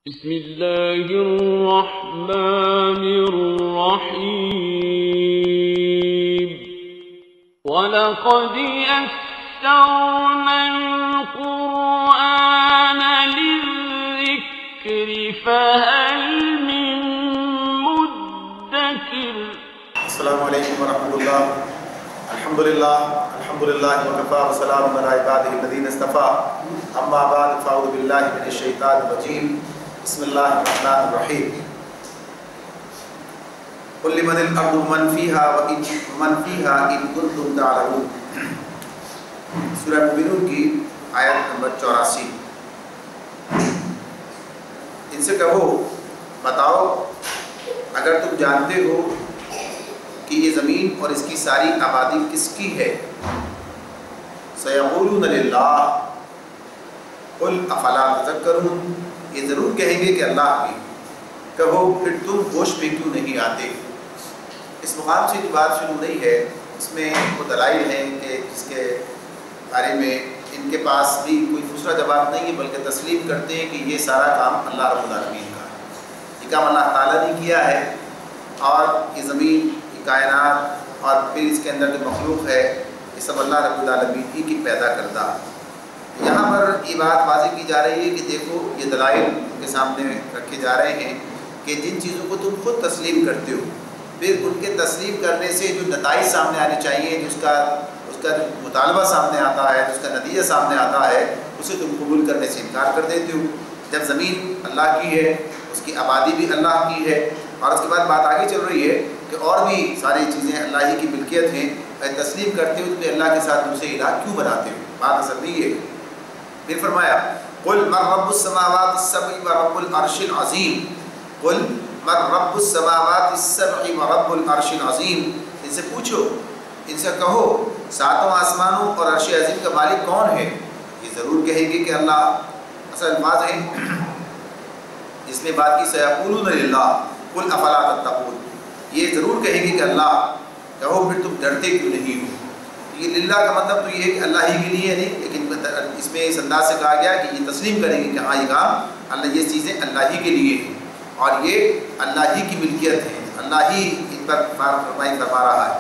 بسم الله الرحمن الرحيم ولقد يسرنا القرآن للذكر فهل من مدكر. السلام علیکم ورحمۃ اللہ. الحمدللہ وکفى وسلام علی عباده الذین اصطفى. اما بعد فاعوذ باللہ من الشیطان الرجیم. بسم اللہ الرحمن الرحیم. قل لمن الارض ومن فیہا ان کنتم تعلمون. سورہ مومنون کی آیت نمبر 84. ان سے کہو، بتاؤ اگر تم جانتے ہو کہ یہ زمین اور اس کی ساری آبادی کس کی ہے. سیقولون للہ قل افلا تذکرون. یہ ضرور کہیں گے کہ اللہ کی. کہو پھر تم ہوش میں کیوں نہیں آتے. اس مقام سے جو بات شروع نہیں ہے اس میں وہ دلائل ہیں کہ جس کے بارے میں ان کے پاس بھی کوئی دوسرا جواب نہیں ہے، بلکہ تسلیم کرتے ہیں کہ یہ سارا کام اللہ رب العالمین کا ہے. یہ کام اللہ تعالیٰ نے کیا ہے، اور یہ زمین، یہ کائنات اور پھر اس کے اندر جو مخلوق ہے یہ سب اللہ رب العالمین ہی کی پیدا کردہ. یہاں پر یہ بات واضح کی جا رہی ہے کہ دیکھو یہ دلائل ان کے سامنے رکھے جا رہے ہیں کہ جن چیزوں کو تم خود تسلیم کرتے ہو، پھر ان کے تسلیم کرنے سے جو نتائج سامنے آنے چاہیے، اس کا جو مطالبہ سامنے آتا ہے، اس کا نتیجہ سامنے آتا ہے، اسے تم قبول کرنے سے انکار کر دیتے ہو. جب زمین اللہ کی ہے، اس کی آبادی بھی اللہ کی ہے، اور اس کے بعد بات آگے چل رہی ہے کہ اور بھی ساری چیزیں اللہ ہی کی ملکیت ہیں، تسلیم کرتے ہو تو اللہ کے ساتھ دوسرے الہ کیوں بناتے ہو. بات اصل نہیں ہے. پھر فرمایا قل من رب السماوات السبع ورب العرش العظیم. قل من رب السماوات السبع ورب العرش العظیم. ان سے پوچھو، ان سے کہو ساتوں آسمانوں اور عرش عظیم کا مالک کون ہے. یہ ضرور کہیں گے کہ اللہ. اصل الفاظ ہیں جس میں بات کی سیقولون للہ قل افلا تتقون. یہ ضرور کہیں گے کہ اللہ. کہو پھر تم ڈرتے کیوں نہیں ہو. یہ للہ کا مطلب تو یہ ہے کہ اللہ ہی کے لیے نہیں، لیکن اس میں اس انداز سے کہا گیا کہ یہ تسلیم کریں گے کہ ہاں یہ کام اللہ، یہ چیزیں اللہ ہی کے لیے ہیں اور یہ اللہ ہی کی ملکیت ہے، اللہ ہی ان پر فرمائی فرما رہا ہے.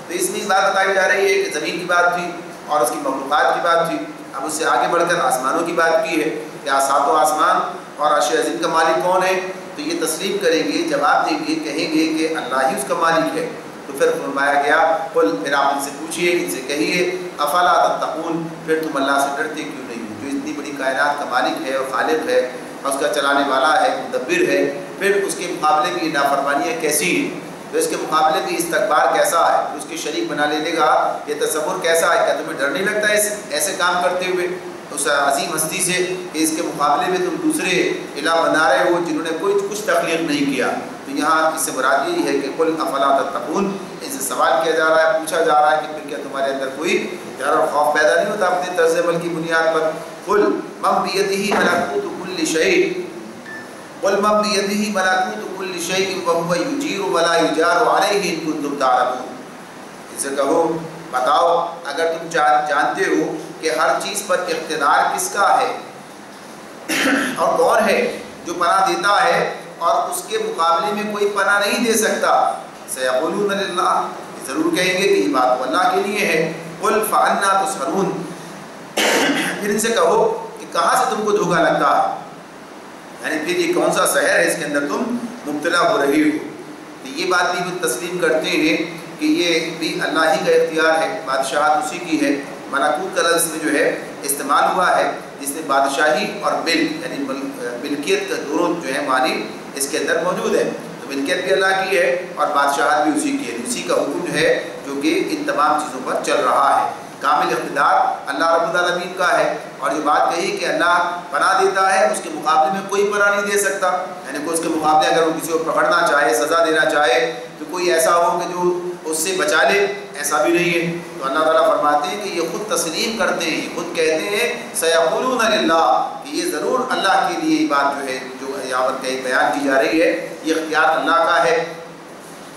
تو اس میں بات بتائی جا رہی ہے کہ زمین کی بات تھی اور اس کی مخلوقات کی بات تھی. اب اس سے آگے بڑھ کر آسمانوں کی بات کی ہے کہ ساتوں آسمان اور عرش عظیم کا مالک کون ہے. تو یہ تسلیم کریں گے، جواب دیں گے، کہیں گے کہ اللہ ہی اس کا مالک ہے. تو پھر فرمایا گیا قل، پھر آپ ان سے پوچھئے، ان سے کہیے افلا تتقون، پھر تم اللہ سے ڈرتے کیوں نہیں ہو. جو اتنی بڑی کائنات کا مالک ہے اور خالق ہے اور اس کا چلانے والا ہے، مدبر ہے، پھر اس کے مقابلے میں یہ نافرمانیاں کیسی ہیں، تو اس کے مقابلے میں استکبار کیسا ہے، اس کے شریک بنا لینے کا یہ تصور کیسا ہے. کیا تمہیں ڈر نہیں لگتا ہے ایسے کام کرتے ہوئے اس عظیم ہستی سے کہ اس کے مقابلے میں تم دوسرے الہ بنا رہے ہو جنہوں نے کچھ تخلیق نہیں کیا. تو یہاں اس سے مراد یہی ہے کہ قل افلا تتقون. ان سے سوال کیا جا رہا ہے، پوچھا جا رہا ہے کہ پھر کیا تمہارے اندر کوئی ڈر اور خوف پیدا نہیں ہوتا اپنے طرز عمل کی بنیاد پر. قل من بیدہ ملکوت کل شیء. قل من بیدہ ملکوت کل شیء وہو یجیر ولا یجار علیہ ان کنتم تعلمون. ان سے کہو، بتاؤ اگر تم جانتے ہو کہ ہر چیز پر اقتدار کس کا ہے اور کون ہے جو پناہ دیتا ہے اور اس کے مقابلے میں کوئی پناہ نہیں دے سکتا. سیقولون للہ، ضرور کہیں گے کہ یہ بات اللہ کے لیے ہے. قل فأنا تسحرون. پھر ان سے کہو کہ کہاں سے تم کو دھوکہ لگتا ہے، یعنی پھر یہ کون سا سحر ہے اس کے اندر تم مبتلا ہو رہی ہو. تو یہ بات بھی تسلیم کرتے ہیں کہ یہ بھی اللہ ہی کا اختیار ہے، بادشاہت اسی کی ہے. ملکوت کا لفظ میں جو ہے استعمال ہوا ہے جس میں بادشاہی اور ملک یعنی ملکیت کا دونوں جو ہے معنی اس کے اندر موجود ہے. تو ملکیت بھی اللہ کی ہے اور بادشاہت بھی اسی کی ہے. اسی کا حکم ہے جو کہ ان تمام چیزوں پر چل رہا ہے. کامل اقتدار اللہ رب العالمین کا ہے. اور جو بات کہی کہ اللہ پناہ دیتا ہے، اس کے مقابلے میں کوئی پناہ نہیں دے سکتا، یعنی کوئی اس کے مقابلے اگر وہ کسی کو پکڑنا چاہے، سزا دینا چاہے تو کوئی ایسا ہو کہ جو اس سے بچا لے، ایسا بھی نہیں ہے. تو اللہ تعالیٰ فرماتے ہیں کہ یہ خود تسلیم کرتے ہیں، یہ خود کہتے ہیں سیقولون للہ کہ یہ ضرور اللہ کے لیے یہ بات جو ہے جو یہاں پر کہیں بیان کی جا رہی ہے یہ اختیار اللہ کا ہے.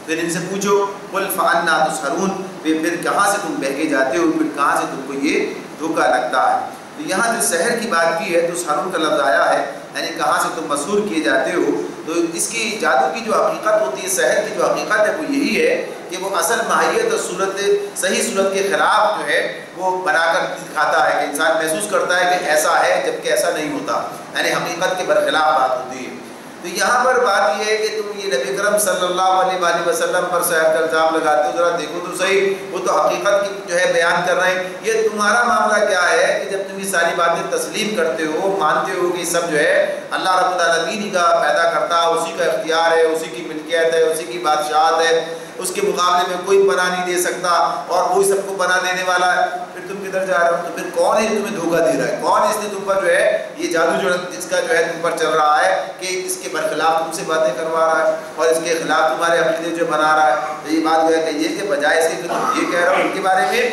پھر ان سے پوچھو قل فأنا تسحرون، پھر کہاں سے تم بہکے جاتے ہو، پھر کہاں سے تم کو یہ دھوکہ لگتا ہے. تو یہاں جو سحر کی بات کی ہے تو سحرون کا لفظ آیا ہے یعنی کہاں سے تم مسحور کیے جاتے ہو. تو اس کی جادو کی جو حقیقت ہوتی ہے، سحر کی جو حقیقت ہے وہ یہی ہے کہ وہ اصل ماہیت اور صورت، صحیح صورت کے خلاف جو ہے وہ بنا کر دکھاتا ہے کہ انسان محسوس کرتا ہے کہ ایسا ہے جبکہ ایسا نہیں ہوتا، یعنی حقیقت کے برخلاف بات ہوتی ہے. تو یہاں پر بات یہ ہے کہ تم یہ نبی کرم صلی اللہ علیہ وآلہ وسلم پر سحر کا الزام لگاتے ہو، ذرا دیکھو تو صحیح، وہ تو حقیقت کی جو ہے بیان کر رہے ہیں. یہ تمہارا معاملہ کیا ہے کہ جب تم یہ ساری باتیں تسلیم کرتے ہو، مانتے ہو کہ سب جو ہے اللہ رب العالمین کا پیدا کرتا ہے، اسی کا اختیار ہے، اسی کی ملکیت ہے، اسی کی بادشاہت ہے، اس کے مقابلے میں کوئی پناہ نہیں دے سکتا اور وہی سب کو پناہ دینے والا ہے، پھر تم کدھر جا رہے ہو؟ تو پھر کون ہے تمہیں دھوکہ دے رہا ہے؟ کون ہے اس نے تم پر جو ہے یہ جادو جو جس کا جو ہے تم پر چل رہا ہے کہ اس کے برخلاف تم سے باتیں کروا رہا ہے اور اس کے خلاف تمہارے عقیدے جو بنا رہا ہے؟ تو یہ بات جو ہے کہ یہ کہ بجائے سے کہ تم یہ کہہ رہے ہو ان کے بارے میں،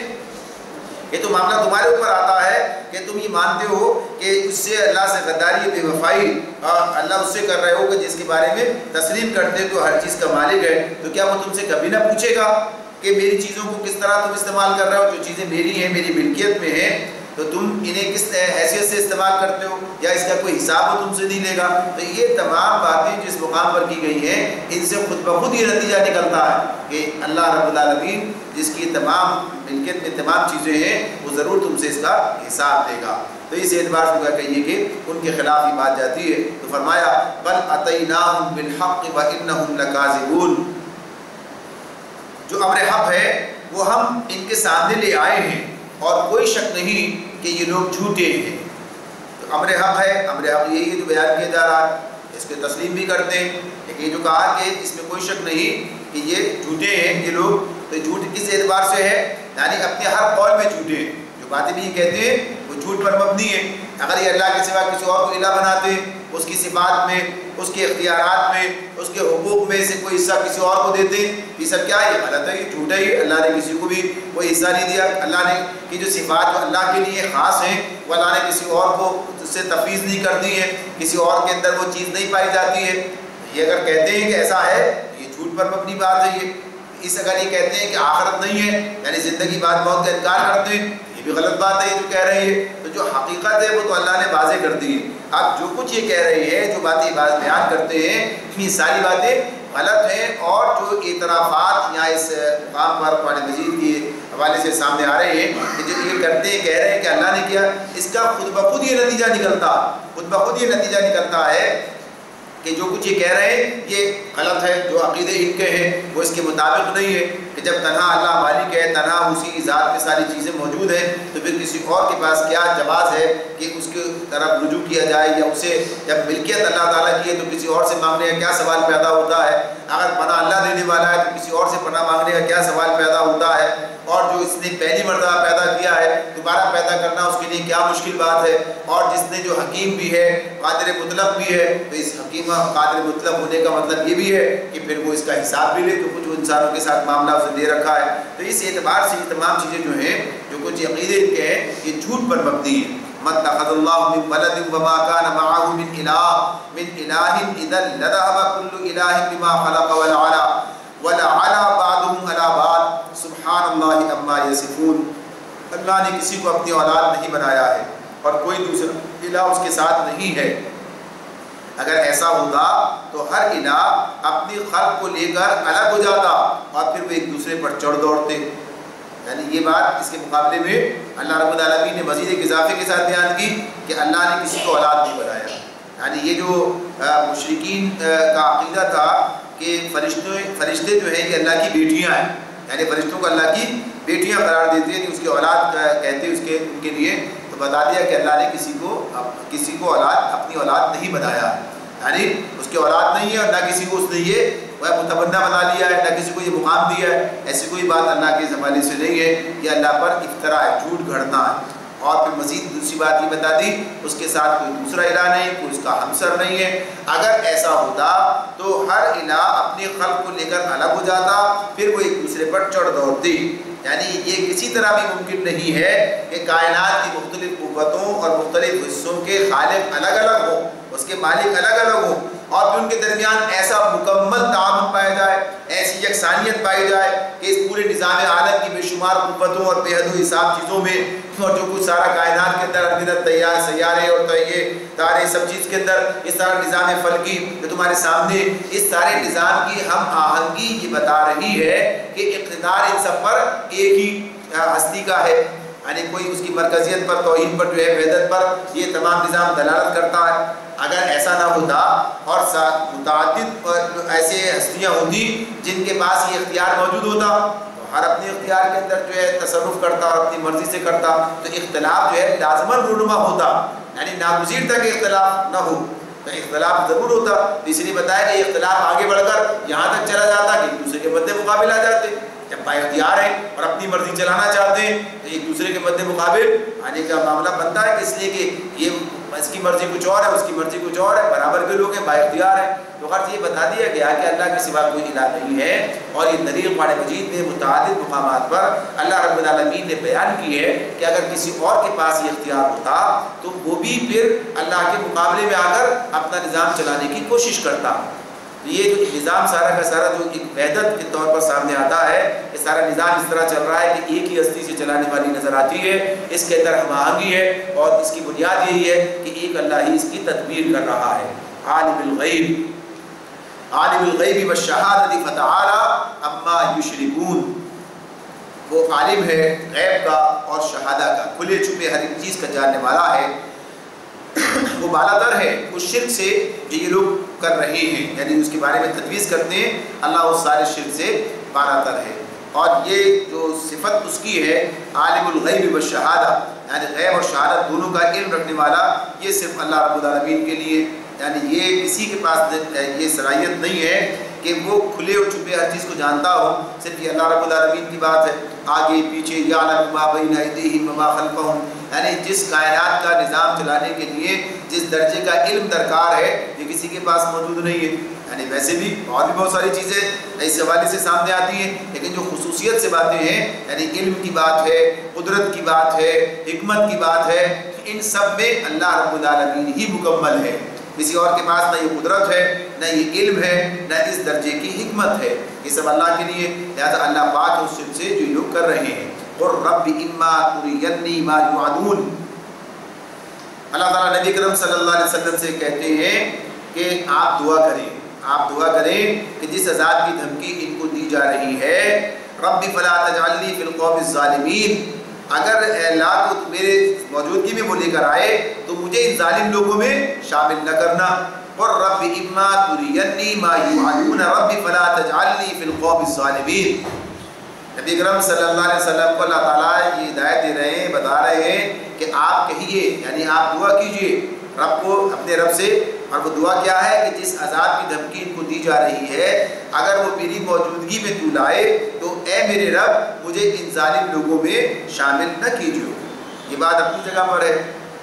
یہ تو معاملہ تمہارے اوپر آتا ہے کہ تم یہ مانتے ہو کہ اس سے اللہ سے غداری، بے وفائی اللہ اس سے کر رہے ہو کہ جس کے بارے میں تسلیم کرتے ہو کہ ہر چیز کا مالک ہے. تو کیا وہ تم سے کبھی نہ پوچھے گا کہ میری چیزوں کو کس طرح تم استعمال کر رہے ہو؟ جو چیزیں میری ہیں، میری ملکیت میں ہیں، تو تم انہیں کس حیثیت سے استعمال کرتے ہو، یا اس کا کوئی حساب وہ تم سے نہیں لے گا؟ تو یہ تمام باتیں جس مقام پر کی گئی ہیں، ان سے خود بخود یہ نتیجہ نکلتا ہے کہ اللہ رب العالمین جس کی تمام ملکیت میں تمام چیزیں ہیں وہ ضرور تم سے اس کا حساب دے گا. تو اس اعتبار سے کہیے کہ ان کے خلاف یہ بات جاتی ہے. تو فرمایا بل اتیناہم بالحق وانہم لکاذبون، جو امر حق ہے وہ ہم ان کے سامنے لے آئے ہیں اور کوئی شک نہیں کہ یہ لوگ جھوٹے ہیں. تو امر حق ہے، امر حق یہی ہے جو بیان کیا جا رہا ہے، اس کے تسلیم بھی کرتے ہیں، لیکن یہ جو کہا کہ اس میں کوئی شک نہیں کہ یہ جھوٹے ہیں یہ لوگ، تو جھوٹ کس اعتبار سے ہے؟ یعنی اپنے ہر قول میں جھوٹے ہیں، جو باتیں بھی یہ کہتے ہیں وہ جھوٹ پر مبنی ہے. اگر یہ اللہ کے سوا کسی اور کو الہ بناتے ہیں، اس کی صفات میں، اس کے اختیارات میں، اس کے حقوق میں سے کوئی حصہ کسی اور کو دیتے ہیں، یہ سب کیا ہے؟ یہ غلط ہے، یہ جھوٹ ہے. یہ اللہ نے کسی کو بھی کوئی حصہ نہیں دیا. اللہ نے کی جو صفات جو اللہ کے لیے خاص ہیں وہ اللہ نے کسی اور کو اس سے تفویض نہیں کر دی ہے، کسی اور کے اندر وہ چیز نہیں پائی جاتی ہے. یہ اگر کہتے ہیں کہ ایسا ہے، یہ جھوٹ پر مبنی بات ہے. یہ اگر یہ کہتے ہیں کہ آخرت نہیں ہے، یعنی زندگی بعد موت کا انکار کرتے ہیں، یہ بھی غلط بات ہے یہ جو کہہ رہے ہیں. تو جو حقیقت ہے وہ تو اللہ نے واضح کر دی ہے. اب جو کچھ یہ کہہ رہے ہیں، جو باتیں بیان کرتے ہیں، یہ ساری باتیں غلط ہیں. اور جو اعترافات یہاں اس مقام پر قرآن مجید کے حوالے سے سامنے آ رہے ہیں کہ جو یہ کرتے ہیں، کہہ رہے ہیں کہ اللہ نے کیا، اس کا خود بخود یہ نتیجہ نکلتا ہے کہ جو کچھ یہ کہہ رہے ہیں یہ غلط ہے. جو عقیدے ان کے ہیں وہ اس کے مطابق نہیں ہے کہ جب تنہا اللہ مالک ہے، تنہا اسی کی ذات میں ساری چیزیں موجود ہیں، تو پھر کسی اور کے پاس کیا جواز ہے کہ اس کے طرف رجوع کیا جائے، یا اسے جب ملکیت اللہ تعالیٰ کی ہے تو کسی اور سے مانگنے کا کیا سوال پیدا ہوتا ہے؟ اگر پناہ اللہ دینے والا ہے تو کسی اور سے پناہ مانگنے کا کیا سوال پیدا ہوتا ہے؟ اور جو اس نے پہلی مرتبہ پیدا کیا ہے دوبارہ پیدا کرنا اس کے لیے کیا مشکل بات ہے؟ اور جس نے جو حکیم بھی ہے، قادر مطلق بھی ہے، تو اس حکیم قادر مطلق ہونے کا مطلب یہ بھی ہے کہ پھر وہ اس کا حساب بھی لے، تو کچھ انسانوں کے ساتھ معاملہ اسے دے رکھا ہے. تو اس اعتبار سے یہ تمام چیزیں جو ہیں، جو کچھ عقیدے ان کے ہیں، یہ جھوٹ پر مبنی ہیں. مَتَّخَذَ اللَّهُ مِن وَلَدٍ وَمَا كَانَ مَعَهُ مِنْ إِلَٰهٍ إِذًا لَذَهَبَ كُلُّ إِلَٰهٍ بِمَا خَلَقَ وَلَعَلَا بَعْضُهُمْ عَلَىٰ بَعْضٍ سُبْحَانَ اللَّهِ عَمَّا يَصِفُونَ. اللہ نے کسی کو اپنی اولاد نہیں بنایا ہے اور کوئی دوسرا الہ اس کے ساتھ نہیں ہے. اگر ایسا ہوتا تو ہر الہ اپنی خلق کو لے کر الگ ہو جاتا اور پھر وہ ایک دوسرے پر چڑھ دوڑتے. یعنی یہ بات اس کے مقابلے میں اللہ رب العالمین نے مزید ایک اضافے کے ساتھ بیان کی کہ اللہ نے کسی کو اولاد نہیں بنایا. یعنی یہ جو مشرکین کا عقیدہ تھا کہ فرشتے جو ہیں یہ اللہ کی بیٹیاں ہیں، یعنی فرشتوں کو اللہ کی بیٹیاں قرار دیتے ہیں، اس کی اولاد کہتے ہیں ان کے لیے. تو بتا دیا کہ اللہ نے کسی کو اپنی اولاد نہیں بنایا، یعنی اس کی اولاد نہیں ہے اور نہ کسی کو اس نے یہ متبنہ بنا لیا ہے، نہ کسی کو یہ مقام دیا ہے. ایسی کوئی بات اللہ کے زمانے سے نہیں ہے. یہ اللہ پر افتراء ہے، جھوٹ گھڑنا ہے. اور پھر مزید دوسری بات یہ بتا دی اس کے ساتھ کوئی دوسرا الہ نہیں، کوئی اس کا ہمسر نہیں ہے. اگر ایسا ہوتا تو ہر الہ اپنی خلق کو لے کر الگ ہو جاتا، پھر وہ ایک دوسرے پر چڑھ دوڑتی. یعنی یہ کسی طرح بھی ممکن نہیں ہے کہ کائنات کی مختلف قوتوں اور مختلف حصوں کے خالق الگ الگ ہوں اس کے مالک الگ الگ ہوں، اور پھر ان کے درمیان ایسا مکمل تعاون پایا جائے، ایسی یکسانیت پائی جائے کہ اس پورے نظام عالم کی بے شمار قوتوں اور بے حد و حساب چیزوں میں، اور جو کچھ سارا کائنات کے اندر اندر تیار سیارے اور تارے سب چیز کے اندر اس طرح نظام فلکی جو تمہارے سامنے، اس سارے نظام کی ہم آہنگی یہ بتا رہی ہے کہ اقتدار ان سب پر ایک ہی ہستی کا ہے، یعنی کوئی اس کی مرکزیت پر، توحید پر جو ہے، وحدت پر یہ تمام نظام دلالت کرتا ہے۔ اگر ایسا نہ ہوتا اور متعدد ایسے ہستیاں ہوتی جن کے پاس یہ اختیار موجود ہوتا، تو ہر اپنے اختیار کے اندر جو ہے تصرف کرتا اور اپنی مرضی سے کرتا، تو اختلاف جو ہے لازماً رونما ہوتا، یعنی ناگزیر تک اختلاف نہ ہو، تو اختلاف ضرور ہوتا۔ اس لیے بتایا کہ اختلاف آگے بڑھ کر یہاں تک چلا جاتا کہ ایک دوسرے کے مد مقابل آ جاتے، جب با اختیار ہیں اور اپنی مرضی چلانا چاہتے ہیں تو ایک دوسرے کے مد مقابل آنے کا معاملہ بنتا ہے، اس لیے کہ یہ اس کی مرضی کچھ اور ہے، اس کی مرضی کچھ اور ہے، برابر کے لوگ ہیں، با اختیار ہیں۔ تو غرض یہ بتا دیا گیا کہ اللہ کے سوا کوئی الہ نہیں ہے، اور یہ دلیل قرآن مجید میں متعدد مقامات پر اللہ رب العالمین نے بیان کی ہے کہ اگر کسی اور کے پاس یہ اختیار ہوتا تو وہ بھی پھر اللہ کے مقابلے میں آ کر اپنا نظام چلانے کی کوشش کرتا۔ یہ جو نظام سارا کا سارا جو ایک وحدت کے طور پر سامنے آتا ہے، یہ سارا نظام اس طرح چل رہا ہے کہ ایک ہی ہستی سے چلانے والی نظر آتی ہے، اس کے اندر ہم آہنگی ہے، اور اس کی بنیاد یہی ہے کہ ایک اللہ ہی اس کی تدبیر کر رہا ہے۔ عالم الغیب والشہادۃ فتعالی عما یشرکون، وہ عالم ہے غیب کا اور شہادہ کا، کھلے چھپے ہر ایک چیز کا جاننے والا ہے، وہ بالاتر ہے اس شرک سے جو یہ لوگ کر رہے ہیں، یعنی اس کے بارے میں تجویز کرتے ہیں، اللہ اس سارے شرک سے بالاتر ہے۔ اور یہ جو صفت اس کی ہے عالم الغیب والشہادہ، یعنی غیب اور شہادت دونوں کا علم رکھنے والا، یہ صرف اللہ رب العالمین کے لیے، یعنی یہ کسی کے پاس یہ صلاحیت نہیں ہے کہ وہ کھلے اور چھپے ہر چیز کو جانتا ہو، صرف یہ اللہ رب العالمین کی بات ہے۔ آگے پیچھے یعلم ما بین ایدیہم وما خلفہم، یعنی جس کائنات کا نظام چلانے کے لیے جس درجے کا علم درکار ہے یہ کسی کے پاس موجود نہیں ہے، یعنی ویسے بھی اور بھی بہت ساری چیزیں اس حوالے سے سامنے آتی ہیں، لیکن جو خصوصیت سے باتیں ہیں، یعنی علم کی بات ہے، قدرت کی بات ہے، حکمت کی بات ہے، ان سب میں اللہ رب العالمین ہی مکمل ہے، کسی اور کے پاس نہ یہ قدرت ہے، نہ یہ علم ہے، نہ اس درجے کی حکمت ہے، یہ سب اللہ کے لیے، لہذا اللہ پاک اس شرک سے جو لوگ کر رہے ہیں۔ اور رب اما ترینی ما یوعدون، اللہ تعالیٰ نبی کرم صلی اللہ علیہ وسلم سے کہتے ہیں کہ آپ دعا کریں کہ جس عذاب کی دھمکی ان کو دی جا رہی ہے، رب فلا تجعلنی فی القوم الظالمین، اگر اے اللہ تو میرے موجودگی میں وہ لے کر آئے تو مجھے ان ظالم لوگوں میں شامل نہ کرنا۔ اور رب اما ترینی ما یوعدون رب فلا تجعلنی فی القوم الظالمین، نبی کرم صلی اللہ علیہ وسلم کو اللہ تعالیٰ یہ ہدایت دے رہے ہیں، بتا رہے ہیں کہ آپ کہیے، یعنی آپ دعا کیجئے رب کو، اپنے رب سے، اور وہ دعا کیا ہے کہ جس عذاب کی دھمکی ان کو دی جا رہی ہے اگر وہ میری موجودگی میں تو لائے تو اے میرے رب مجھے ان ظالم لوگوں میں شامل نہ کیجیے۔ یہ بات اپنی جگہ پر ہے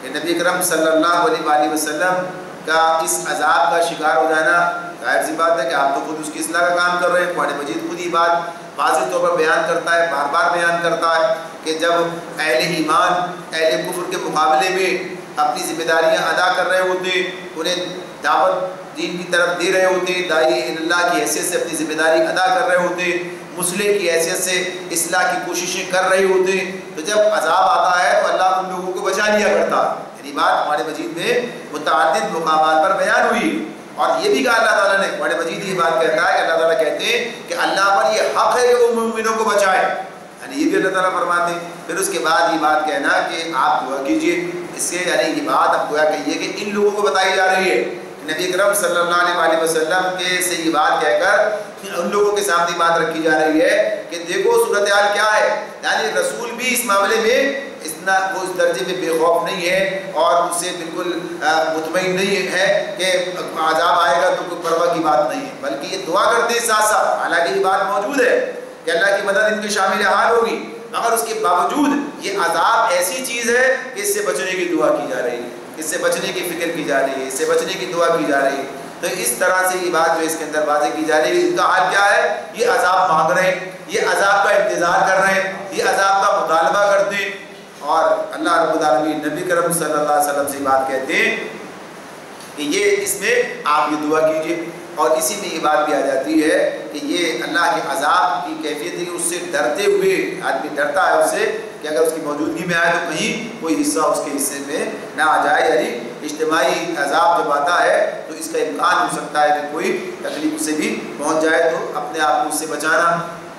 کہ نبی کرم صلی اللہ علیہ وسلم کا اس عذاب کا شکار ہو جانا ظاہر سی بات ہے کہ آپ تو خود اس کی اصلاح کا کام کر رہے ہیں۔ قرآن مجید خود یہ بات واضح طور پر بیان کرتا ہے، بار بار بیان کرتا ہے کہ جب اہل ایمان اہل کفر کے مقابلے میں اپنی ذمہ داریاں ادا کر رہے ہوتے، انہیں دعوت دین کی طرف دے رہے ہوتے، داعی اللہ کی حیثیت سے اپنی ذمہ داری ادا کر رہے ہوتے، مصلح کی حیثیت سے اصلاح کی کوششیں کر رہے ہوتے، تو جب عذاب آتا ہے تو اللہ ان لوگوں کو بچا لیا کرتا۔ یعنی بات قرآن مجید میں متعدد مقامات پر بیان ہوئی، اور یہ بھی کہا اللہ تعالیٰ نے، قرآن مجید یہ بات کہتا ہے کہ اللہ تعالیٰ کہتے ہیں کہ اللہ پر یہ حق ہے کہ وہ مومنوں کو بچائے، یعنی یہ بھی اللہ تعالیٰ فرماتے ہیں۔ پھر اس کے بعد یہ بات کہنا کہ آپ دعا کیجئے، اس سے یعنی یہ بات اب گویا کہیے کہ ان لوگوں کو بتائی جا رہی ہے، نبی اکرم صلی اللہ علیہ وسلم کے سے یہ بات کہہ کر ان لوگوں کے سامنے بات رکھی جا رہی ہے کہ دیکھو صورتحال کیا ہے، یعنی رسول بھی اس معاملے میں اتنا وہ اس درجے میں بے خوف نہیں ہے اور اس سے بالکل مطمئن نہیں ہے کہ عذاب آئے گا تو کوئی پرواہ کی بات نہیں ہے، بلکہ یہ دعا کرتے ہیں ساتھ ساتھ، حالانکہ یہ بات موجود ہے کہ اللہ کی مدد ان کے شامل حال ہوگی، مگر اس کے باوجود یہ عذاب ایسی چیز ہے کہ اس سے بچنے کی دعا کی جا رہی ہے، اس سے بچنے کی فکر کی جا رہی ہے، اس سے بچنے کی دعا کی جا رہی ہے۔ تو اس طرح سے یہ بات جو اس کے اندر واضح کی جا رہی ہے، ان کا حال کیا ہے، یہ عذاب مانگ رہے ہیں، یہ عذاب کا انتظار کر رہے ہیں، یہ عذاب کا مطالبہ کرتے ہیں، اور اللہ رب العالمین نبی کرم صلی اللہ علیہ وسلم سے بات کہتے ہیں کہ یہ اس میں آپ یہ دعا کیجئے. اور اسی میں یہ بات بھی آ جاتی ہے کہ یہ اللہ کے عذاب کی کیفیت ہے کہ اس سے ڈرتے ہوئے آدمی ڈرتا ہے اس سے کہ اگر اس کی موجودگی میں آئے تو کہیں کوئی حصہ اس کے حصے میں نہ آ جائے. یعنی اجتماعی عذاب جب آتا ہے تو اس کا امکان ہو سکتا ہے کہ کوئی تکلیف اس سے بھی پہنچ جائے, تو اپنے آپ کو اس سے بچانا.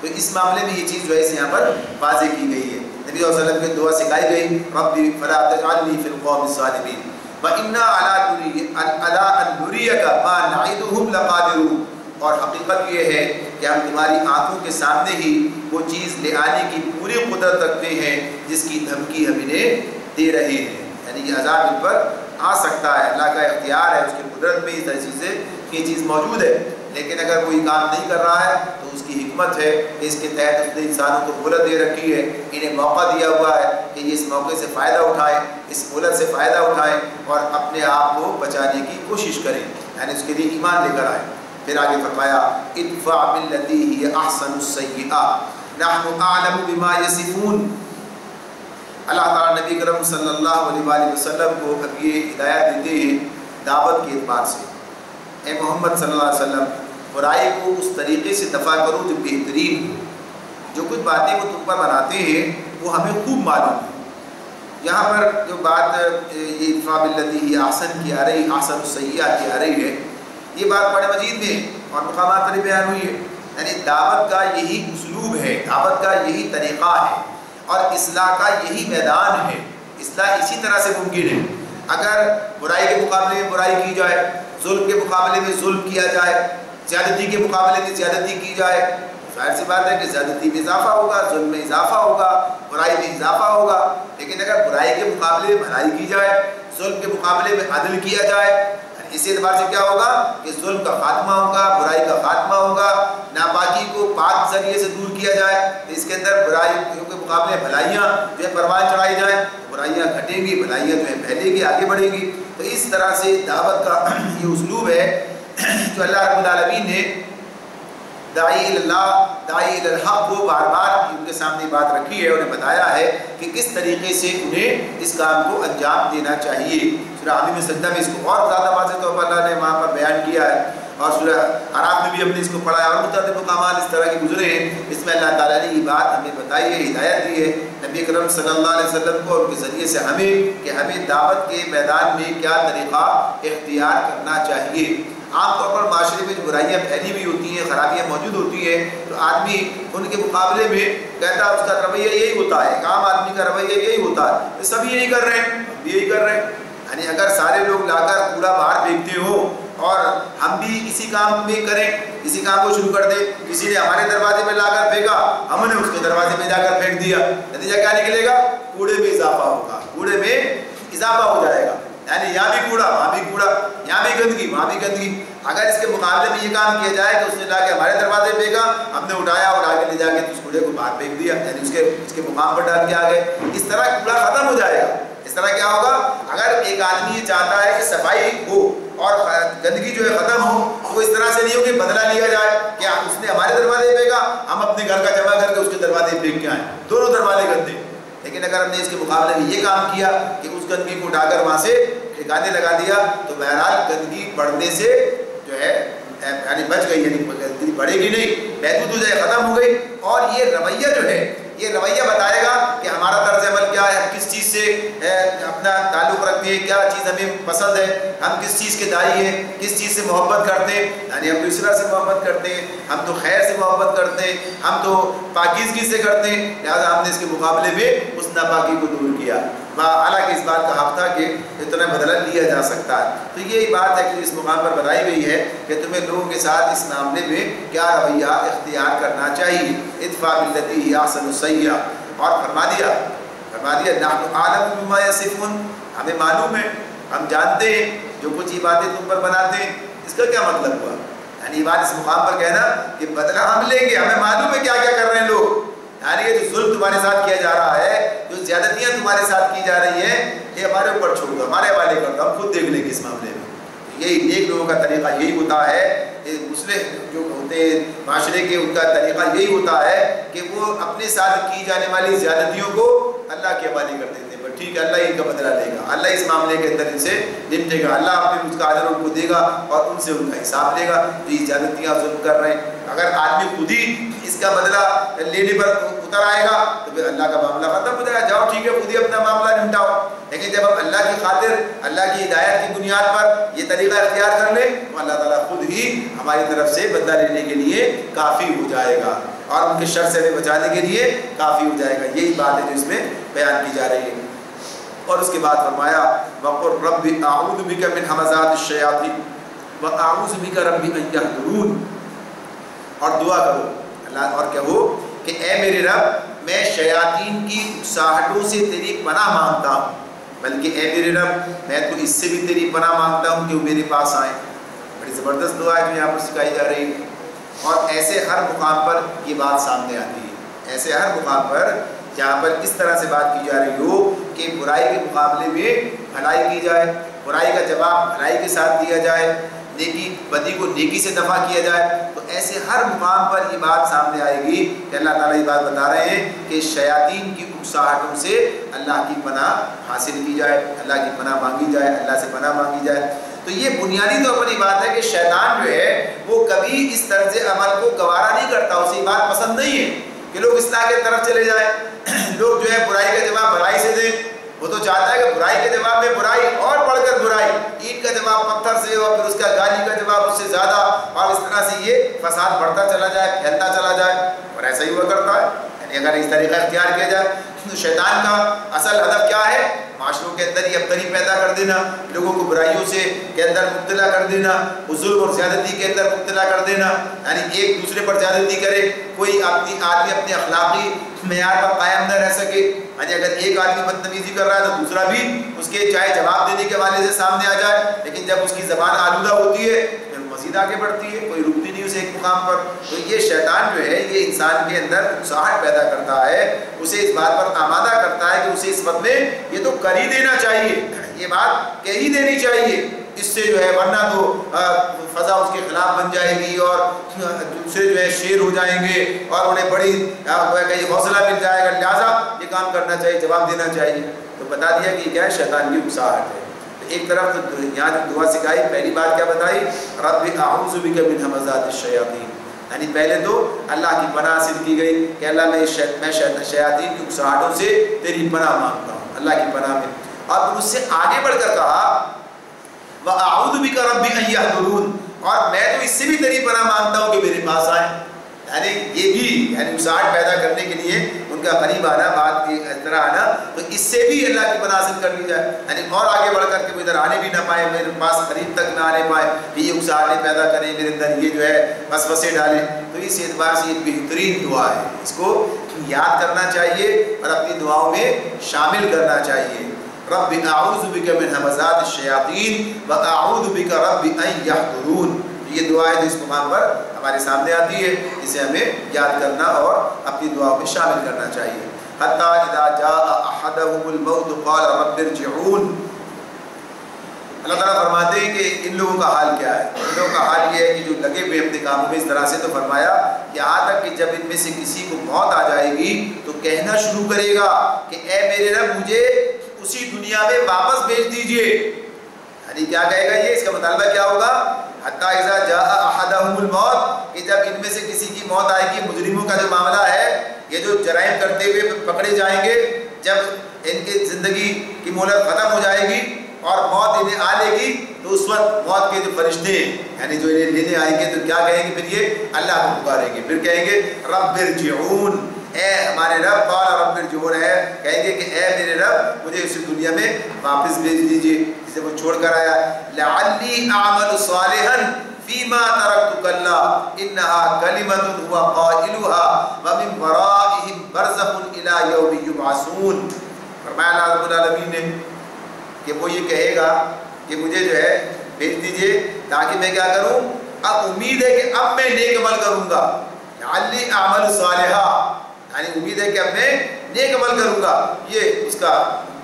تو اس معاملے میں یہ چیز جو ہے اس یہاں پر واضح کی گئی ہے. نبی صلی اللہ علیہ وسلم کی دعا سکھائی گئی, ربی فلا تجعلنی فی القوم الظالمین وَإِنَّا عَلَىٰ أَن نُرِيَكَ مَا نَعِدُهُمْ لَقَادِرُونَ. اور حقیقت یہ ہے کہ ہم تمہاری آنکھوں کے سامنے ہی وہ چیز لے آنے کی پوری قدرت رکھتے ہیں جس کی دھمکی ہم انہیں دے رہے ہیں. یعنی یہ عذاب ان پر آ سکتا ہے, اللہ کا اختیار ہے, اس کی قدرت میں اس طرح سے یہ چیز موجود ہے. لیکن اگر کوئی کام نہیں کر رہا ہے تو اس کی حکمت ہے کہ اس کے تحت اس نے انسانوں کو مہلت دے رکھی ہے, انہیں موقع دیا ہوا ہے کہ یہ اس موقع سے فائدہ اٹھائیں, اس مہلت سے فائدہ اٹھائیں اور اپنے آپ کو بچانے کی کوشش کریں, یعنی اس کے لیے ایمان لے کر آئیں. پھر آگے فرمایا ادفع باللتی ہی احسن السیئہ نحن اعلم بما یصفون. اللہ تعالیٰ نبی کرم صلی اللہ علیہ وآلہ وسلم کو اب یہ ہدایت دیتے ہیں دعوت کے اعتبار سے, اے محمد صلی اللہ علیہ وسلم برائی کو اس طریقے سے دفع کرو جو بہترین ہو. جو کچھ باتیں وہ تم پر بناتے ہیں وہ ہمیں خوب معلوم ہے. یہاں پر جو بات یہ ادفع باللتی ہی احسن کی آ رہی, احسن السیئہ کی آ رہی ہے, یہ بات قرآن مجید میں اور مقامات پر بیان ہوئی ہے. یعنی دعوت کا یہی اسلوب ہے, دعوت کا یہی طریقہ ہے اور اصلاح کا یہی میدان ہے. اصلاح اسی طرح سے ممکن ہے. اگر برائی کے مقابلے میں برائی کی جائے, ظلم کے مقابلے میں ظلم کیا جائے, زیادتی کے مقابلے میں زیادتی کی جائے, ظاہر سی بات ہے کہ زیادتی میں اضافہ ہوگا, ظلم میں اضافہ ہوگا, برائی میں اضافہ ہوگا. لیکن اگر برائی کے مقابلے میں بھلائی کی جائے, ظلم کے مقابلے میں عدل کیا جائے, اس اعتبار سے کیا ہوگا کہ ظلم کا خاتمہ ہوگا, برائی کا خاتمہ ہوگا, ناپاکی کو پاک ذریعے سے دور کیا جائے. اس کے اندر برائیوں کے مقابلے بھلائیاں جو ہے پروان چڑھائی جائیں, برائیاں گھٹیں گی, بھلائیاں جو ہے پھیلے گی, آگے بڑھے گی. تو اس طرح سے دعوت کا یہ اسلوب ہے جو اللہ رب العالمین نے داعی اللہ, داعی الحق کو بار بار ان کے سامنے بات رکھی ہے, انہیں بتایا ہے کہ کس طریقے سے انہیں اس کام کو انجام دینا چاہیے. سورہ حمیم سجدہ میں اس کو اور زیادہ واضح طور پر اللہ نے وہاں پر بیان کیا ہے, اور سورہ اعراف میں بھی ہم نے اس کو پڑھا ہے, اور متعدد مقامات اس طرح کے گزرے ہیں. اس میں اللہ تعالیٰ نے یہ بات ہمیں بتائی ہے, ہدایت دی ہے نبی کرم صلی اللہ علیہ وسلم کو اور ان کے ذریعے سے ہمیں, کہ ہمیں دعوت کے میدان میں کیا طریقہ اختیار کرنا چاہیے. عام طور پر معاشرے میں جو برائیاں پھیلی ہوئی ہوتی ہیں, خرابیاں موجود ہوتی ہیں, تو آدمی ان کے مقابلے میں کہتا ہے اس کا رویہ یہی ہوتا ہے, ایک عام آدمی کا رویہ یہی ہوتا ہے, سب یہی کر رہے ہیں, ہم بھی یہی کر رہے ہیں. یعنی اگر سارے لوگ لا کر کوڑا باہر پھینکتے ہوں اور ہم بھی اسی کام میں کریں, اسی کام کو شروع کر دیں, کسی نے ہمارے دروازے میں لا کر پھینکا, ہم نے اس کے دروازے میں جا کر پھینک دیا, نتیجہ کیا نکلے گا؟ کوڑے میں اضافہ ہوگا, کوڑے میں اضافہ ہو جائے گا. یعنی یہاں بھی کوڑا, وہاں بھی کوڑا, یہاں بھی گندگی, وہاں بھی گندگی. اگر اس کے مقابلے میں یہ کام کیا جائے کہ اس نے لا کے ہمارے دروازے پھینکا, ہم نے اٹھایا اور آگے لے جا کے اس کوڑے کو باہر پھینک دیا, یعنی اس کے مقام پر ڈال کے آ گئے, اس طرح کوڑا ختم ہو جائے گا. اس طرح کیا ہوگا؟ اگر ایک آدمی یہ چاہتا ہے کہ صفائی ہو اور گندگی جو ہے ختم ہو, تو اس طرح سے نہیں ہو کہ بدلہ لیا جائے کہ اس نے ہمارے دروازے پھینکا, ہم اپنے گھر کا جمع کر کے اس کے دروازے پھینک کے آئیں, دونوں دروازے گندے. لیکن اگر ہم نے اس کے مقابلے میں یہ کام کیا کہ اس گندگی کو اٹھا کر وہاں سے ٹھکانے لگا دیا, تو بہرحال گندگی بڑھنے سے جو ہے یعنی بچ گئی, یعنی گندگی بڑھے گی نہیں, محدود ہو جائے, ختم ہو گئی. اور یہ رویہ جو ہے, یہ رویہ بتائے گا کہ ہمارا طرز عمل کیا ہے, ہم کس چیز سے اپنا تعلق رکھتے ہیں, کیا چیز ہمیں پسند ہے, ہم کس چیز کے داعی ہیں, کس چیز سے محبت کرتے ہیں. یعنی ہم تو اسرا سے محبت کرتے ہیں, ہم تو خیر سے محبت کرتے ہیں, ہم تو پاکیزگی سے کرتے ہیں, لہٰذا ہم نے اس کے مقابلے میں اس ناپاکی کو دور کیا. حالانکہ اس بات کا حق تھا کہ اتنا بدلہ لیا جا سکتا ہے. تو یہ بات ہے کہ اس مقام پر بتائی گئی ہے کہ تمہیں لوگوں کے ساتھ اس معاملے میں کیا رویہ اختیار کرنا چاہیے. ادفع باللتی ہی احسن السیئہ, اور فرما دیا نحن اعلم بما یصفون, ہمیں معلوم ہے, ہم جانتے ہیں جو کچھ یہ باتیں تم پر بناتے ہیں. اس کا کیا مطلب ہوا؟ یعنی یہ بات اس مقام پر کہنا کہ بدلہ ہم لیں گے, ہمیں معلوم ہے کیا کیا کر رہے ہیں لوگ. یعنی یہ جو ظلم تمہارے ساتھ کیا جا رہا ہے, جو زیادتیاں تمہارے ساتھ کی جا رہی ہیں, یہ ہمارے اوپر چھوڑ دو, ہمارے حوالے کر دو, ہم خود دیکھ لیں گے اس معاملے میں. یہی نیک لوگوں کا طریقہ یہی ہوتا ہے, مصلح جو ہوتے ہیں معاشرے کے, ان کا طریقہ یہی ہوتا ہے کہ وہ اپنے ساتھ کی جانے والی زیادتیوں کو اللہ کے حوالے کر دیتے ہیں. ٹھیک ہے اللہ ان کا بدلہ لے گا، اللہ اس معاملے کے اندر ان سے نمٹے گا، اللہ اپنے اس کا اجر ان کو دے گا اور ان سے ان کا حساب لے گا جو یہ زیادتیاں ظلم کر رہے ہیں۔ اگر آدمی خود ہی اس کا بدلہ لینے پر اتر آئے گا تو پھر اللہ کا معاملہ ختم ہو جائے گا، جاؤ ٹھیک ہے خود ہی اپنا معاملہ نمٹاؤ۔ لیکن جب ہم اللہ کی خاطر اللہ کی ہدایت کی بنیاد پر یہ طریقہ اختیار کر لیں تو اللہ تعالیٰ خود ہی ہماری طرف سے بدلہ لینے کے لیے کافی ہو جائے گا اور ان کے شر سے ہمیں بچانے کے لیے کافی ہو جائے گا۔ یہی بات ہے جو اس میں بیان کی جا رہی ہے۔ اور اس کے بعد فرمایا وَقُلْ رَبِّ أَعُوذُ بِكَ مِنْ هَمَزَاتِ الشَّيَاطِينِ وَأَعُوذُ بِكَ رَبِّ أَنْ يَحْضُرُونِ، اور دعا کرو اللہ اور کہو کہ اے میرے رب میں شیاطین کی اکساہٹوں سے تیری پناہ مانگتا ہوں، بلکہ اے میرے رب میں تو اس سے بھی تیری پناہ مانگتا ہوں کہ وہ میرے پاس آئیں۔ بڑی زبردست دعا ہے جو یہاں پر سکھائی جا رہی ہے، اور ایسے ہر مقام پر یہ بات سامنے آتی ہے، ایسے ہر مقام پر جہاں پر اس طرح سے بات کی جا رہی ہو کہ برائی کے مقابلے میں بھلائی کی جائے، برائی کا جواب بھلائی کے ساتھ دیا جائے، نیکی بدی کو نیکی سے دفع کیا جائے، تو ایسے ہر مقام پر یہ بات سامنے آئے گی کہ اللہ تعالیٰ یہ بات بتا رہے ہیں کہ شیاطین کی اکساہٹوں سے اللہ کی پناہ حاصل کی جائے، اللہ کی پناہ مانگی جائے، اللہ سے پناہ مانگی جائے۔ تو یہ بنیادی طور پر یہ بات ہے کہ شیطان جو ہے وہ کبھی اس طرز عمل کو گوارا نہیں کرتا، اسے یہ بات پسند نہیں ہے کہ لوگ اصلاح کی طرف چلے جائیں، لوگ جو ہے برائی کا جواب بھلائی سے دیں۔ وہ تو چاہتا ہے کہ برائی کے جواب میں برائی اور بڑھ کر برائی، اینٹ کا جواب پتھر سے اور پھر اس کا گالی کا جواب اس سے زیادہ، اور اس طرح سے یہ فساد بڑھتا چلا جائے، پھیلتا چلا جائے، اور ایسا ہی ہوا کرتا ہے۔ یعنی اگر اس طریقہ اختیار کیا جائے تو شیطان کا اصل ہدف کیا ہے؟ معاشروں کے اندر یہ ابتری پیدا کر دینا، لوگوں کو برائیوں سے کے اندر مبتلا کر دینا، ظلم اور زیادتی کے اندر مبتلا کر دینا، یعنی ایک دوسرے پر زیادتی کرے، کوئی آدمی اپنے اخلاقی معیار پر قائم نہ رہ سکے، یعنی اگر ایک آدمی بدتمیزی کر رہا ہے تو دوسرا بھی اس کے چاہے جواب دینے کے حوالے سے سامنے آ جائے، لیکن جب اس کی زبان آلودہ ہوتی ہے پھر مزید آگے بڑھتی ہے، کوئی رکتی نہیں اسے ایک مقام پر۔ تو یہ شیطان جو ہے یہ انسان کے اندر اکساہٹ پیدا کرتا ہے، اسے اس بات پر آمادہ کرتا ہے کہ اسے اس وقت میں یہ تو کر ہی دینا چاہیے، یہ بات کہہ ہی دینی چاہیے، اس سے جو ہے ورنہ تو فضا اس کے خلاف بن جائے گی اور دوسرے جو ہے شیر ہو جائیں گے اور انہیں بڑی حوصلہ مل جائے گا، لہٰذا یہ کام کرنا چاہیے، جواب دینا چاہیے۔ تو بتا دیا کہ کیا ہے شیطان کی اکساہٹ ہے۔ ایک طرف تو یہاں جو دعا سکھائی، پہلی بات کیا بتائی؟ رب اعوذ بک من ہمزات الشیاطین، یعنی پہلے تو اللہ کی پناہ حاصل کی گئی کہ اللہ میں شیاطین کی اکساہٹوں سے تیری پناہ مانگتا ہوں، اللہ کی پناہ میں۔ اور اس سے آگے بڑھ کر کہا وَأَعُوذُ بِكَ رَبِّ أَن يَحْضُرُونِ، اور میں تو اس سے بھی تیری پناہ مانگتا ہوں کہ میرے پاس آئیں۔ یعنی یہ بھی یعنی اکساہٹ پیدا کرنے کے لیے ان کا قریب آنا، بات کی طرح آنا، تو اس سے بھی اللہ کی پناہ حاصل کر لی جائے، یعنی اور آگے بڑھ کر کے وہ ادھر آنے بھی نہ پائے، میرے پاس قریب تک نہ آنے پائے کہ یہ اکساہٹیں پیدا کریں میرے اندر، یہ جو ہے وسوسے ڈالیں۔ تو اس اعتبار سے یہ بہترین دعا ہے، اس کو یاد کرنا چاہیے اور اپنی دعاؤں میں شامل کرنا چاہیے۔ رب اعوذ بک من ہمزات الشیاطین واعوذ بک رب ان یحضرون، یہ دعا ہے جو اس مقام پر ہمارے سامنے آتی ہے، اسے ہمیں یاد کرنا اور اپنی دعاؤں میں شامل کرنا چاہیے۔ حتی اذا جاء احدهم الموت قال رب ارجعون، اللہ تعالیٰ فرماتے ہیں کہ ان لوگوں کا حال کیا ہے؟ ان لوگوں کا حال یہ ہے کہ جو لگے ہوئے اپنے کاموں میں اس طرح سے، تو فرمایا یہاں تک کہ جب ان میں سے کسی کو موت آ جائے گی تو کہنا شروع کرے گا کہ اے میرے رب مجھے اسی دنیا میں واپس بھیج دیجئے۔ یعنی کیا کہے گا یہ؟ اس کا مطالبہ کیا ہوگا؟ حتی اذا جاء احدهم الموت، کہ جب ان میں سے کسی کی موت آئے گی، مجرموں کا جو معاملہ ہے، یہ جو جرائم کرتے ہوئے پکڑے جائیں گے، جب ان کی زندگی کی مہلت ختم ہو جائے گی اور موت انہیں آ لے گی، تو اس وقت موت کے جو فرشتے یعنی جو انہیں لینے آئیں گے تو کیا کہیں گے؟ پھر یہ اللہ کو پکاریں گے، پھر کہیں گے رب ارجعون، اے ہمارے رب، قال رب ارجعون، ہے کہیں گے کہ اے میرے رب مجھے اس دنیا میں واپس بھیج دیجئے جسے وہ چھوڑ کر آیا۔ لعلی اعمل صالحا فیما ترکت کلا انہا کلمۃ هو قائلها ومن ورائہم برزخ الی یوم یبعثون۔ فرمایا اللہ رب العالمین نے کہ وہ یہ کہے گا کہ مجھے جو ہے بھیج دیجئے تاکہ میں کیا کروں؟ اب امید ہے کہ اب میں نیک عمل کروں گا، لعلی اعمل صالحا، یعنی امید ہے کہ اب میں نیک عمل کروں گا، یہ اس کا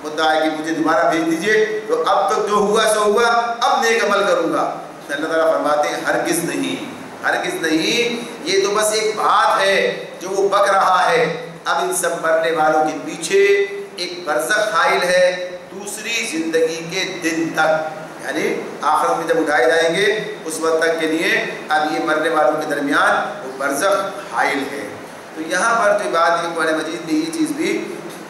مدعا ہے کہ مجھے دوبارہ بھیج دیجئے، تو اب تک جو ہوا سو ہوا، اب نیک عمل کروں گا۔ اللہ تعالیٰ فرماتے ہیں ہرگز نہیں، ہرگز نہیں، یہ تو بس ایک بات ہے جو وہ بک رہا ہے، اب ان سب مرنے والوں کے پیچھے ایک برزخ حائل ہے دوسری زندگی کے دن تک، یعنی آخرت میں جب اٹھائے جائیں گے اس وقت تک کے لیے اب یہ مرنے والوں کے درمیان وہ برزخ حائل ہے۔ تو یہاں پر جو بات ہے قرآن مجید میں یہ چیز بھی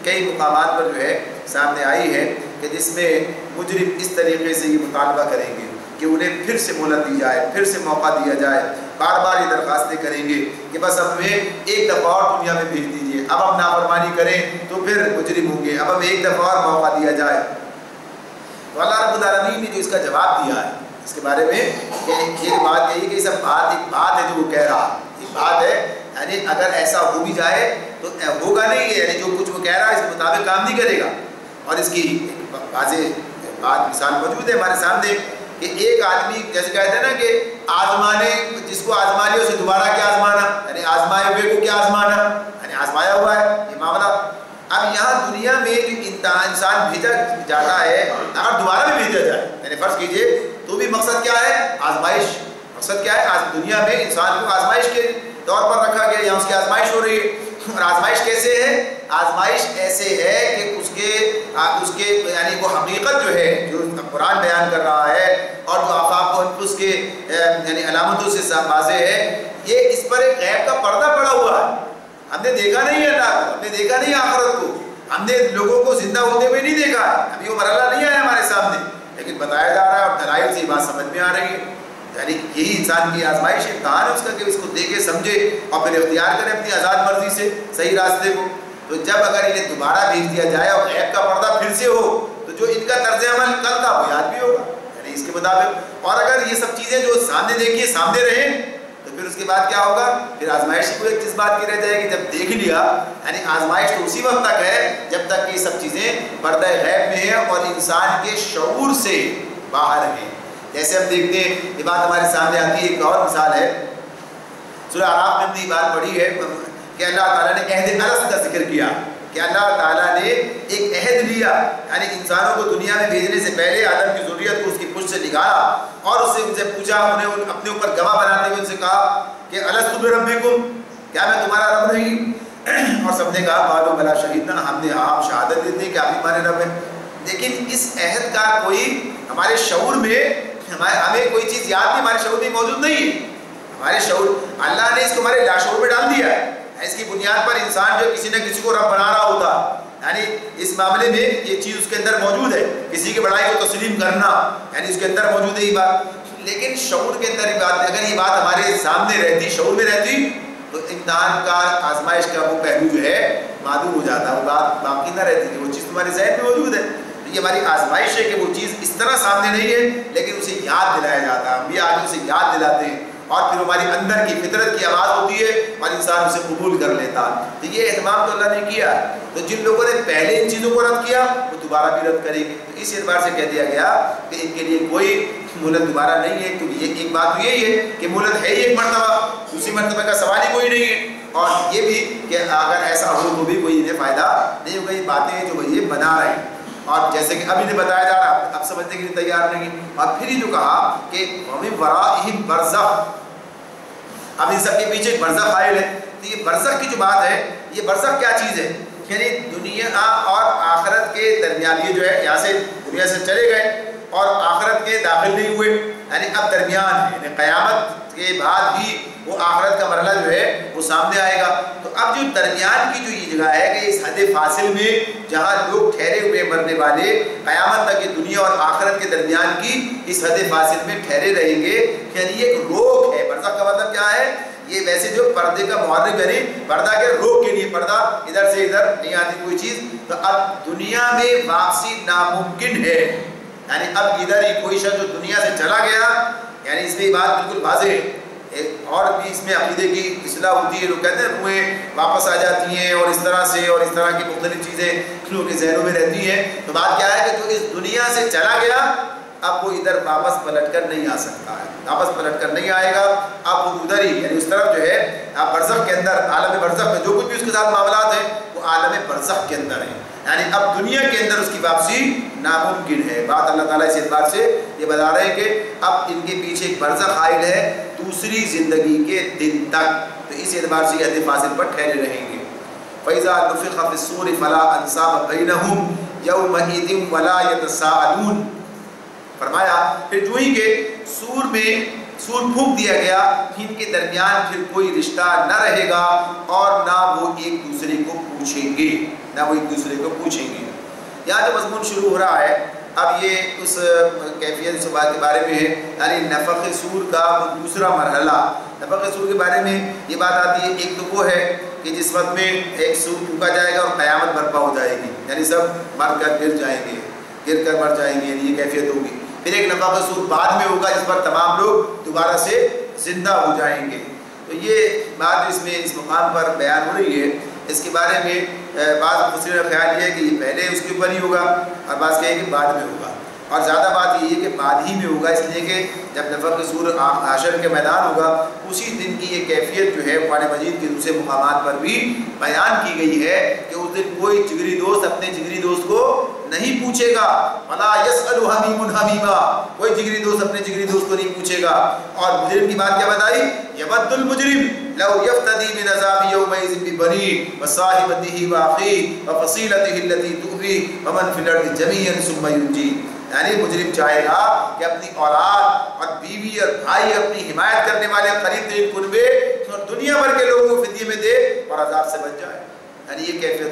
کئی مقامات پر جو ہے سامنے آئی ہے کہ جس میں مجرم اس طریقے سے یہ مطالبہ کریں گے کہ انہیں پھر سے مہلت دی جائے، پھر سے موقع دیا جائے، بار بار یہ درخواستیں کریں گے کہ بس اب ہمیں ایک دفعہ اور دنیا میں بھیج دیجیے، اب ہم نافرمانی کریں تو پھر مجرم ہوں گے، اب ہمیں ایک دفعہ اور موقع دیا جائے۔ تو اللہ رب العالمین نے جو اس کا جواب دیا ہے اس کے بارے میں کہ یہ بات یہی کہ سب ایک بات ہے جو وہ کہہ رہا ہے، ایک بات ہے، یعنی اگر ایسا ہو بھی جائے تو ہوگا نہیں، یعنی جو کچھ وہ کہہ رہا ہے اس کے مطابق کام نہیں کرے گا۔ اور اس کی واضح بات مثال موجود ہے ہمارے سامنے کہ ایک آدمی جیسے کہتے ہیں نا کہ آزمانے، جس کو آزما لیا اسے دوبارہ کیا آزمانا، یعنی آزمائے ہوئے کو کیا آزمانا، یعنی آزمایا ہوا ہے یہ معاملہ۔ اب یہاں دنیا میں جو انسان بھیجا جاتا ہے اگر دوبارہ بھی بھیجا جائے، یعنی فرض کیجئے تو بھی مقصد کیا ہے؟ آزمائش۔ مقصد کیا ہے؟ دنیا میں انسان کو آزمائش کے طور پر رکھا گیا، یہاں اس کی آزمائش ہو رہی ہے۔ اور آزمائش کیسے ہے؟ آزمائش ایسے ہے کہ اس کے یعنی وہ حقیقت جو ہے جو قرآن بیان کر رہا ہے اور جو آفاق و انفس کے یعنی علامتوں سے واضح ہے، یہ اس پر ایک غیب کا پردہ پڑا ہوا ہے۔ ہم نے دیکھا نہیں ہے اللہ کو، ہم نے دیکھا نہیں آخرت کو، ہم نے لوگوں کو زندہ ہوتے ہوئے نہیں دیکھا ہے، ابھی وہ مرحلہ نہیں آیا ہمارے سامنے، لیکن بتایا جا رہا ہے اور دلائل سے یہ بات سمجھ میں آ رہی ہے۔ یعنی یہی انسان کی آزمائش امتحان ہے اس کا کہ اس کو دیکھے سمجھے اور پھر اختیار کرے اپنی آزاد مرضی سے صحیح راستے کو۔ تو جب اگر انہیں دوبارہ بھیج دیا جائے اور غیب کا پردہ پھر سے ہو تو جو ان کا طرز عمل کل تھا وہ یاد بھی ہوگا، یعنی اس کے مطابق۔ اور اگر یہ سب چیزیں جو سامنے دیکھیے سامنے رہیں تو پھر اس کے بعد کیا ہوگا؟ پھر آزمائش کو ایک چیز بات کی رہ جائے گی، جب دیکھ لیا یعنی آزمائش تو اسی وقت تک ہے جب تک کہ یہ سب چیزیں پردہ غیب میں ہیں اور انسان کے شعور سے باہر ہیں۔ جیسے ہم دیکھتے ہیں یہ بات ہمارے سامنے آتی ہے، ایک اور مثال ہے سورہ اعراف میں ہم نے یہ بات پڑھی ہے کہ اللہ تعالیٰ نے عہد الست کا ذکر کیا کہ اللہ تعالیٰ نے ایک عہد لیا، یعنی انسانوں کو دنیا میں بھیجنے سے پہلے آدم کی ذریت کو اس کی پشت سے نکالا اور اس سے ان سے پوچھا، انہیں اپنے اوپر گواہ بناتے ہوئے ان سے کہا کہ الست بربکم، کیا میں تمہارا رب نہیں؟ اور سب نے کہا قالوا بلی شہدنا، ہم نے ہاں شہادت دیتے ہیں کہ آپ ہمارے رب ہیں۔ لیکن اس عہد کا کوئی ہمارے شعور میں ہمیں کوئی چیز یاد نہیں، ہمارے شعور میں موجود نہیں ہے۔ ہمارے شعور اللہ نے اس کو ہمارے لاشعور میں ڈال دیا ہے۔ اس کی بنیاد پر انسان جو کسی نہ کسی کو رب بنا رہا ہوتا، یعنی اس معاملے میں یہ چیز اس کے اندر موجود ہے، کسی کی بڑائی کو تسلیم کرنا، یعنی اس کے اندر موجود ہے یہ بات۔ لیکن شعور کے اندر یہ بات، اگر یہ بات ہمارے سامنے رہتی، شعور میں رہتی، تو امتحان کا آزمائش کا وہ پہلو جو ہے معدوم ہو جاتا، وہ بات باقی نہ رہتی کہ وہ چیز تمہارے ذہن میں موجود ہے۔ یہ ہماری آزمائش ہے کہ وہ چیز اس طرح سامنے نہیں ہے لیکن اسے یاد دلایا جاتا ہے، ہم بھی آگے اسے یاد دلاتے ہیں اور پھر ہماری اندر کی فطرت کی آواز ہوتی ہے اور انسان اسے قبول کر لیتا۔ تو یہ اہتمام تو اللہ نے کیا، تو جن لوگوں نے پہلے ان چیزوں کو رد کیا وہ دوبارہ بھی رد کریں گے۔ تو اس اعتبار سے کہہ دیا گیا کہ ان کے لیے کوئی مہلت دوبارہ نہیں ہے، کیونکہ یہ ایک بات تو یہی ہے کہ مہلت ہے ہی ایک مرتبہ، دوسری مرتبہ کا سوال ہی کوئی نہیں ہے، اور یہ بھی کہ اگر ایسا ہو تو بھی کوئی انہیں فائدہ نہیں ہوگا۔ یہ باتیں جو یہ بنا رہے ہیں اور جیسے کہ ابھی نے بتایا جا رہا اب سمجھنے کے لیے تیار نہیں۔ اور پھر ہی جو کہا کہ وَمِن وَرَائِهِمْ بَرْزَخٌ، اب ان سب کے پیچھے ایک برزخ حائل ہے۔ تو یہ برزخ کی جو بات ہے، یہ برزخ کیا چیز ہے؟ یعنی دنیا اور آخرت کے درمیان، یہ جو ہے یہاں سے دنیا سے چلے گئے اور آخرت کے داخل نہیں ہوئے، یعنی اب درمیان ہے، یعنی قیامت کے بعد بھی وہ آخرت کا مرحلہ جو ہے وہ سامنے آئے گا۔ تو اب جو درمیان کی جو یہ جگہ ہے کہ اس حد فاصل میں جہاں لوگ ٹھہرے ہوئے مرنے والے قیامت تک یہ دنیا اور آخرت کے درمیان کی اس حد فاصل میں ٹھہرے رہیں گے، یعنی یہ ایک روک ہے۔ برزخ کا مطلب کیا ہے؟ یہ ویسے جو پردے کا محرک یعنی پردہ کے روک کے لیے، پردہ ادھر سے ادھر نہیں آتی کوئی چیز۔ تو اب دنیا میں واپسی ناممکن ہے، یعنی اب ادھر ہی کوئی شخص جو دنیا سے چلا گیا، یعنی اس میں یہ بات بالکل واضح ہے۔ اور بھی اس میں عقیدے کی اصلاح ہوتی ہے، لوگ کہتے ہیں روحیں واپس آ جاتی ہیں اور اس طرح سے اور اس طرح کی مختلف چیزیں لوگوں کے ذہنوں میں رہتی ہیں۔ تو بات کیا ہے کہ جو اس دنیا سے چلا گیا اب وہ ادھر واپس پلٹ کر نہیں آ سکتا ہے، واپس پلٹ کر نہیں آئے گا، اب وہ ادھر ہی یعنی اس طرف جو ہے اب برزخ کے اندر، عالم برزخ میں جو کچھ بھی اس کے ساتھ معاملات ہیں وہ عالم برزخ کے اندر ہیں، یعنی اب دنیا کے اندر اس کی واپسی ناممکن ہے۔ بات اللہ تعالیٰ اس اعتبار سے یہ بتا رہے ہیں کہ اب ان کے پیچھے ایک برزخ حائل ہے دوسری زندگی کے دن تک، تو اس اعتبار سے یہ حد فاصل پر ٹھہرے رہیں گے۔ فَإِذَا نُفِخَ فِي الصُّورِ فَلَا أَنْسَابَ بَيْنَهُمْ يَوْمَئِذٍ وَلَا يَتَسَاءَلُونَ. فرمایا پھر جو ہی کہ سور پھونک دیا گیا ان کے درمیان پھر کوئی رشتہ نہ رہے گا اور نہ وہ ایک دوسرے کو پوچھیں گے، یہاں جو مضمون شروع ہو رہا ہے اب یہ اس کیفیت اس بات کے بارے میں ہے، یعنی نفخ صور کا دوسرا مرحلہ. نفخ صور کے بارے میں یہ بات آتی ہے، ایک تو وہ ہے کہ جس وقت میں ایک صور پھونکا جائے گا اور قیامت برپا ہو جائے گی، یعنی سب مر کر گر کر مر جائیں گے، یعنی یہ کیفیت ہوگی. پھر ایک نفخ صور بعد میں ہوگا جس پر تمام لوگ دوبارہ سے زندہ ہو جائیں گے. تو یہ بات اس مقام پر بیان ہو رہی ہے. اس کے بارے میں بعض مفسرین کا خیال یہ ہے کہ یہ پہلے اس کے اوپر ہی ہوگا اور بعض کہیں کہ بعد میں ہوگا، اور زیادہ بات یہ ہے کہ بعد ہی میں ہوگا، اس لیے کہ جب نفخ صور حشر کے میدان ہوگا اسی دن کی یہ کیفیت جو ہے قرآن مجید کے دوسرے مقامات پر بھی بیان کی گئی ہے کہ اس دن کوئی جگری دوست اپنے جگری دوست کو نہیں پوچھے گا. وَلَا يَسْأَلُ حَمِيمٌ حَمِيمًا، کوئی جگری دوست اپنے جگری دوست کو نہیں پوچھے گا. اور مجرم کی بات کیا بتائی؟ يَوَدُّ الْمُجْرِمُ لَوْ يَفْتَدِي مِنْ عَذَابِ يَوْمَئِذٍ بِبَنِيهِ وَصَاحِبَتِهِ وَأَخِيهِ وَفَصِيلَتِهِ الَّتِي تُؤْوِيهِ وَمَنْ فِي الْأَرْضِ جَمِيعًا ثُمَّ يُنْجِيهِ. یعنی مجرم چاہے گا کہ اپنی اولاد اور بیوی اور بھائی اپنی حمایت کرنے والے قریب ترین قربے اور دنیا بھر کے لوگوں کو فدیے میں دے اور عذاب سے بچ جائے. یعنی یہ کیفیت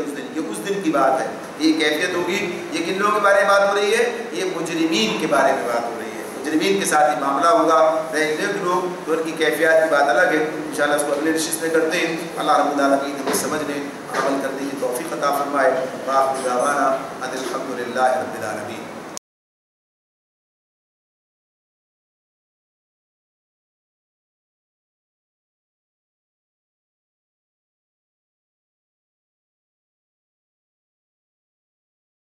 اس دن کی بات ہے، یہ کیفیت ہوگی. یہ کن لوگوں کے بارے میں بات ہو رہی ہے؟ یہ مجرمین کے بارے میں بات ہو رہی ہے. مجرمین کے ساتھ یہ معاملہ ہوگا. نیک لوگ تو ان کی کیفیات کی بات الگ ہے، انشاءاللہ اس کو اگلے نشست میں کرتے ہیں. اللہ رب العالمین ہمیں سمجھنے عمل کرنے کی توفیق عطا فرمائے. وآخر دعوانا ان الحمد للہ رب العالمین.